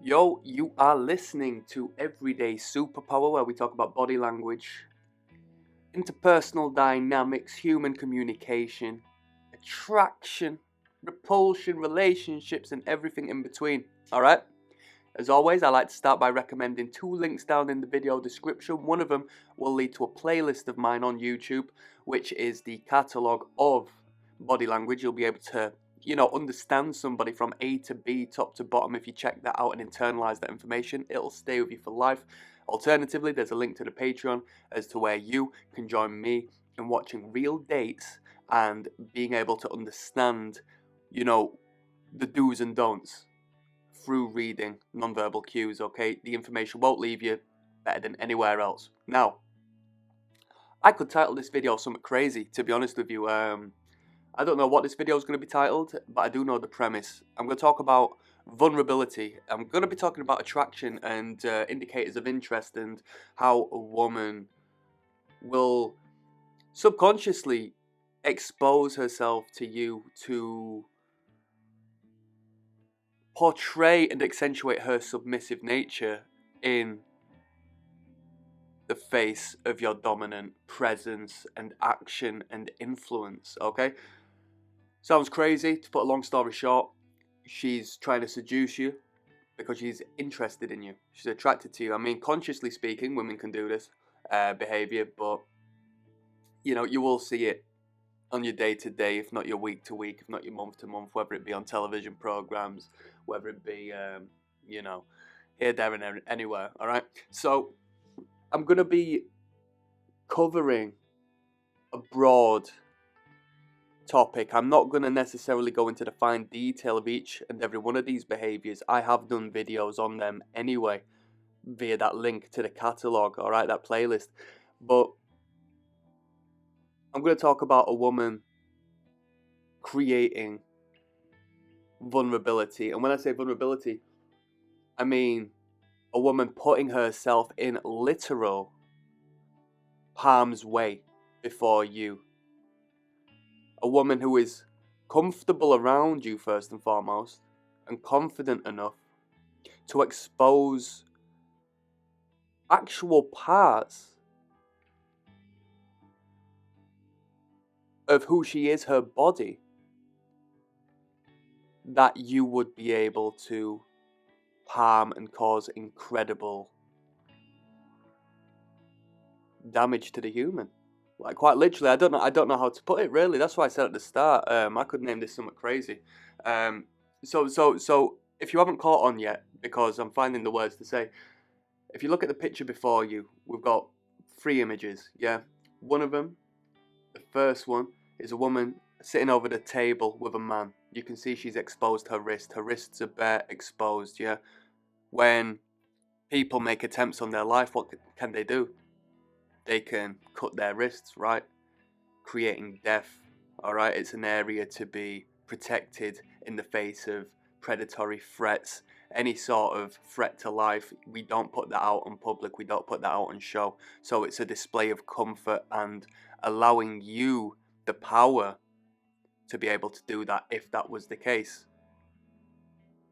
Yo, you are listening to Everyday Superpower, where we talk about body language, interpersonal dynamics, human communication, attraction, repulsion, relationships, and everything in between. Alright? As always, I like to start by recommending two links down in the video description. One of them will lead to a playlist of mine on YouTube, which is the catalogue of body language. You'll be able to understand somebody from A to B, top to bottom. If you check that out and internalize that information, it'll stay with you for life. Alternatively, there's a link to the Patreon as to where you can join me in watching real dates and being able to understand, the do's and don'ts through reading non-verbal cues, okay? The information won't leave you better than anywhere else. Now, I could title this video something crazy, to be honest with you. I don't know what this video is going to be titled, but I do know the premise. I'm going to talk about vulnerability. I'm going to be talking about attraction and indicators of interest and how a woman will subconsciously expose herself to you to portray and accentuate her submissive nature in the face of your dominant presence and action and influence, okay? Sounds crazy. To put a long story short, she's trying to seduce you because she's interested in you. She's attracted to you. I mean, consciously speaking, women can do this behavior, but you will see it on your day-to-day, if not your week-to-week, if not your month-to-month, whether it be on television programs, whether it be, here, there, and anywhere, all right? So I'm going to be covering a broad topic. I'm not going to necessarily go into the fine detail of each and every one of these behaviors. I have done videos on them anyway, via that link to the catalogue, all right, that playlist. But I'm going to talk about a woman creating vulnerability. And when I say vulnerability, I mean a woman putting herself in literal harm's way before you. A woman who is comfortable around you first and foremost, and confident enough to expose actual parts of who she is, her body, that you would be able to harm and cause incredible damage to the human. Like, quite literally, I don't know how to put it, really. That's why I said at the start, I could name this something crazy. So if you haven't caught on yet, because I'm finding the words to say, if you look at the picture before you, we've got three images, yeah? One of them, the first one, is a woman sitting over the table with a man. You can see she's exposed her wrist. Her wrists are bare, exposed, yeah? When people make attempts on their life, what can they do? They can cut their wrists, right? Creating death, alright? It's an area to be protected in the face of predatory threats. Any sort of threat to life, we don't put that out in public, we don't put that out on show. So it's a display of comfort and allowing you the power to be able to do that if that was the case.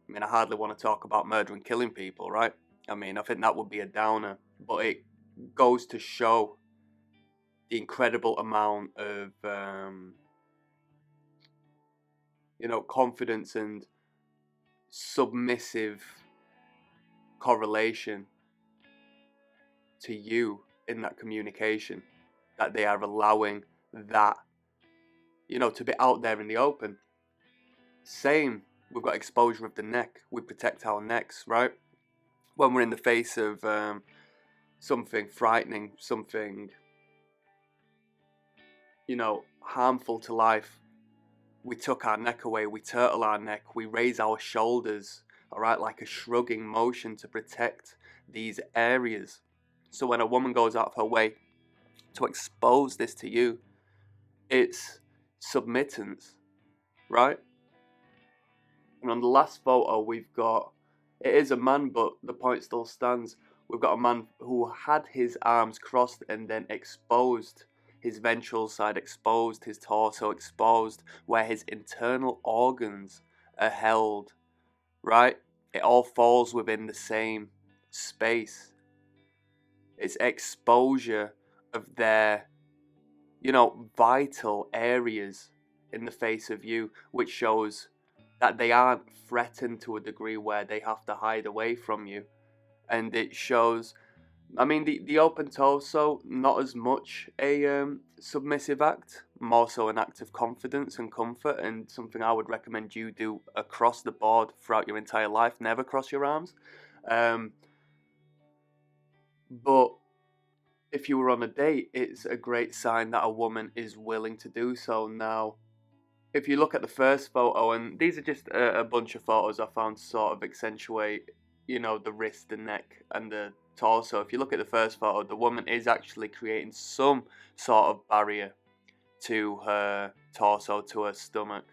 I mean, I hardly want to talk about murder and killing people, right? I mean, I think that would be a downer, but it goes to show the incredible amount of confidence and submissive correlation to you in that communication, that they are allowing that to be out there in the open. Same, we've got exposure of the neck. We protect our necks, right? When we're in the face of something frightening, something harmful to life, we tuck our neck away, we turtle our neck, we raise our shoulders, alright, like a shrugging motion to protect these areas. So when a woman goes out of her way to expose this to you, it's submittance, right? And on the last photo we've got, it is a man, but the point still stands. We've got a man who had his arms crossed and then exposed, his ventral side exposed, his torso exposed, where his internal organs are held, right? It all falls within the same space. It's exposure of their, vital areas in the face of you, which shows that they aren't threatened to a degree where they have to hide away from you. And it shows, I mean, the open torso, not as much a submissive act, more so an act of confidence and comfort, and something I would recommend you do across the board throughout your entire life. Never cross your arms. Um, but if you were on a date, it's a great sign that a woman is willing to do so. Now, if you look at the first photo, and these are just a bunch of photos I found to sort of accentuate, the wrist, the neck, and the torso. If you look at the first photo, the woman is actually creating some sort of barrier to her torso, to her stomach,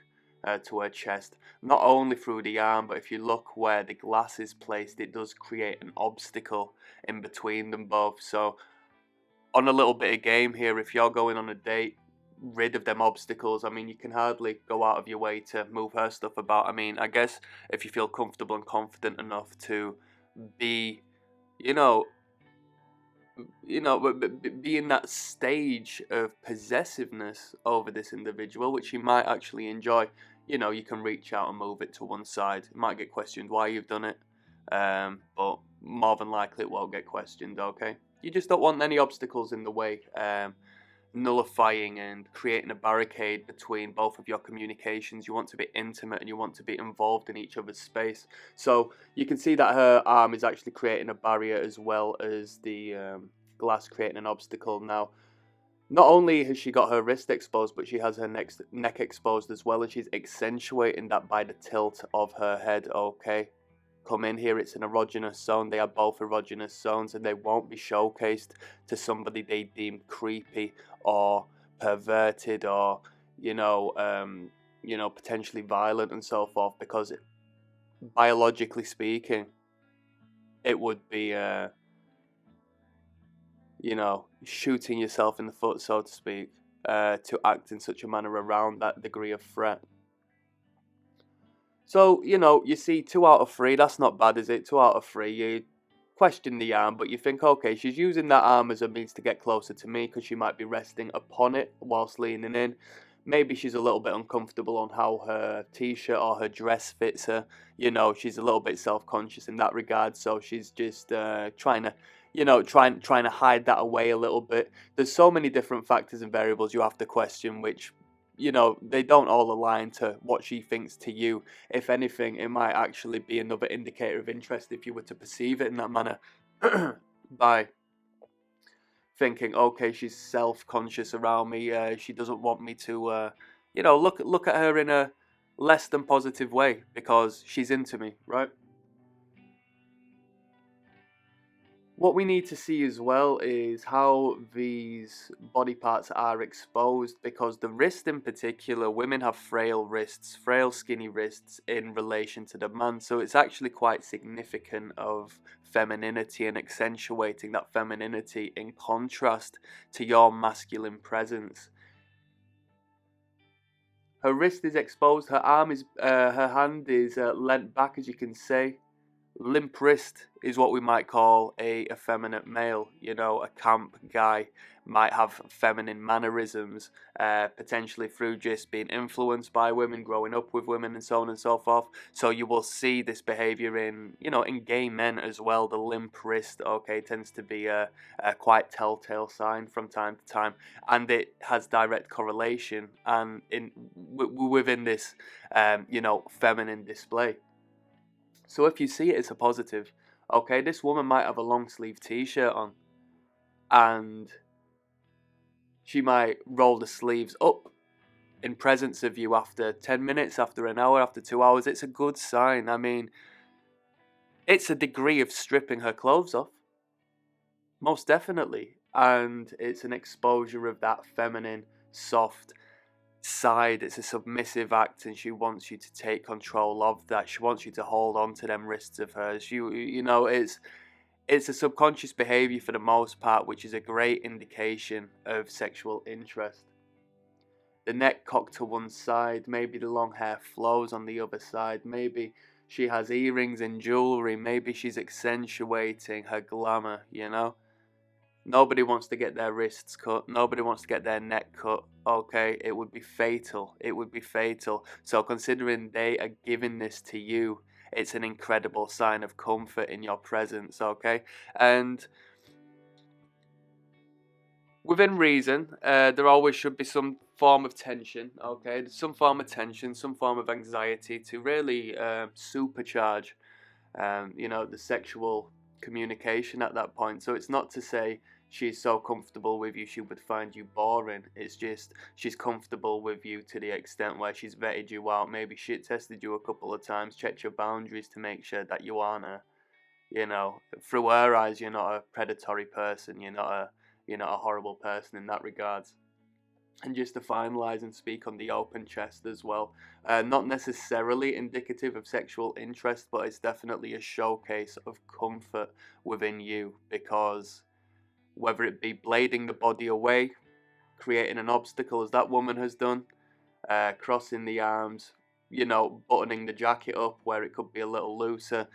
to her chest. Not only through the arm, but if you look where the glass is placed, it does create an obstacle in between them both. So, on a little bit of game here, if you're going on a date, rid of them obstacles. I mean, you can hardly go out of your way to move her stuff about. I mean, I guess if you feel comfortable and confident enough to be, you know, be in that stage of possessiveness over this individual, which you might actually enjoy. You can reach out and move it to one side. You might get questioned why you've done it, but more than likely it won't get questioned. Okay, you just don't want any obstacles in the way. Nullifying and creating a barricade between both of your communications. You want to be intimate and you want to be involved in each other's space. So you can see that her arm is actually creating a barrier as well as the glass creating an obstacle. Now, not only has she got her wrist exposed, but she has her neck exposed as well, and she's accentuating that by the tilt of her head. Okay, come in here, it's an erogenous zone. They are both erogenous zones, and they won't be showcased to somebody they deem creepy or perverted or potentially violent and so forth, because biologically speaking, it would be shooting yourself in the foot, so to speak, to act in such a manner around that degree of threat. So, you see 2 out of 3, that's not bad, is it? 2 out of 3, you question the arm, but you think, okay, she's using that arm as a means to get closer to me because she might be resting upon it whilst leaning in. Maybe she's a little bit uncomfortable on how her t-shirt or her dress fits her. She's a little bit self-conscious in that regard, so she's just trying to, trying to hide that away a little bit. There's so many different factors and variables you have to question, which they don't all align to what she thinks to you. If anything, it might actually be another indicator of interest if you were to perceive it in that manner. By thinking, okay, she's self-conscious around me. She doesn't want me to, look at her in a less than positive way because she's into me, right? What we need to see as well is how these body parts are exposed, because the wrist in particular, women have frail wrists, frail skinny wrists in relation to the man. So it's actually quite significant of femininity and accentuating that femininity in contrast to your masculine presence. Her wrist is exposed, her arm is, her hand is leant back, as you can see. Limp wrist is what we might call a effeminate male. A camp guy might have feminine mannerisms, potentially through just being influenced by women, growing up with women, and so on and so forth. So you will see this behavior in, in gay men as well. The limp wrist, okay, tends to be a quite telltale sign from time to time, and it has direct correlation and within this, feminine display. So if you see it as a positive, okay, this woman might have a long sleeve t-shirt on and she might roll the sleeves up in presence of you after 10 minutes, after an hour, after 2 hours. It's a good sign. I mean, it's a degree of stripping her clothes off, most definitely. And it's an exposure of that feminine, soft side. It's a submissive act, and she wants you to take control of that. She wants you to hold on to them wrists of hers. It's a subconscious behavior for the most part, which is a great indication of sexual interest. The neck cocked to one side, maybe the long hair flows on the other side, maybe She has earrings and jewelry. Maybe she's accentuating her glamour, you know? Nobody wants to get their wrists cut. Nobody wants to get their neck cut. Okay, it would be fatal. It would be fatal. So considering they are giving this to you, it's an incredible sign of comfort in your presence. Okay, and within reason, there always should be some form of tension. Okay, some form of tension, some form of anxiety to really supercharge the sexual communication at that point. So it's not to say she's so comfortable with you she would find you boring. It's just she's comfortable with you to the extent where she's vetted you out, maybe shit tested you a couple of times, checked your boundaries to make sure that you aren't through her eyes, you're not a predatory person. You're not a horrible person in that regards. And just to finalise and speak on the open chest as well, not necessarily indicative of sexual interest, but it's definitely a showcase of comfort within you, because whether it be blading the body away, creating an obstacle as that woman has done, crossing the arms, buttoning the jacket up where it could be a little looser,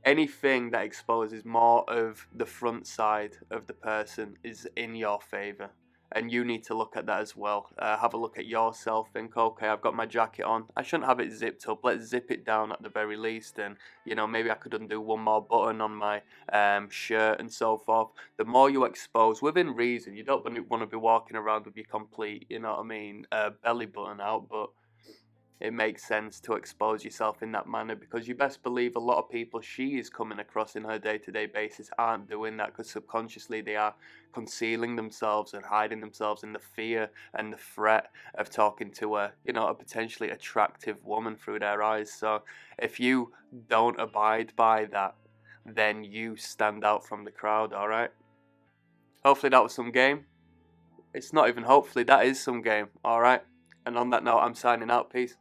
anything that exposes more of the front side of the person is in your favor, and you need to look at that as well. Have a look at yourself, think, okay, I've got my jacket on, I shouldn't have it zipped up, let's zip it down at the very least, and maybe I could undo one more button on my shirt and so forth. The more you expose within reason, you don't want to be walking around with your complete, belly button out, but it makes sense to expose yourself in that manner, because you best believe a lot of people she is coming across in her day-to-day basis aren't doing that, because subconsciously they are concealing themselves and hiding themselves in the fear and the threat of talking to a potentially attractive woman through their eyes. So if you don't abide by that, then you stand out from the crowd. All right, hopefully that was some game. It's not even hopefully, that is some game. All right, and on that note, I'm signing out. Peace.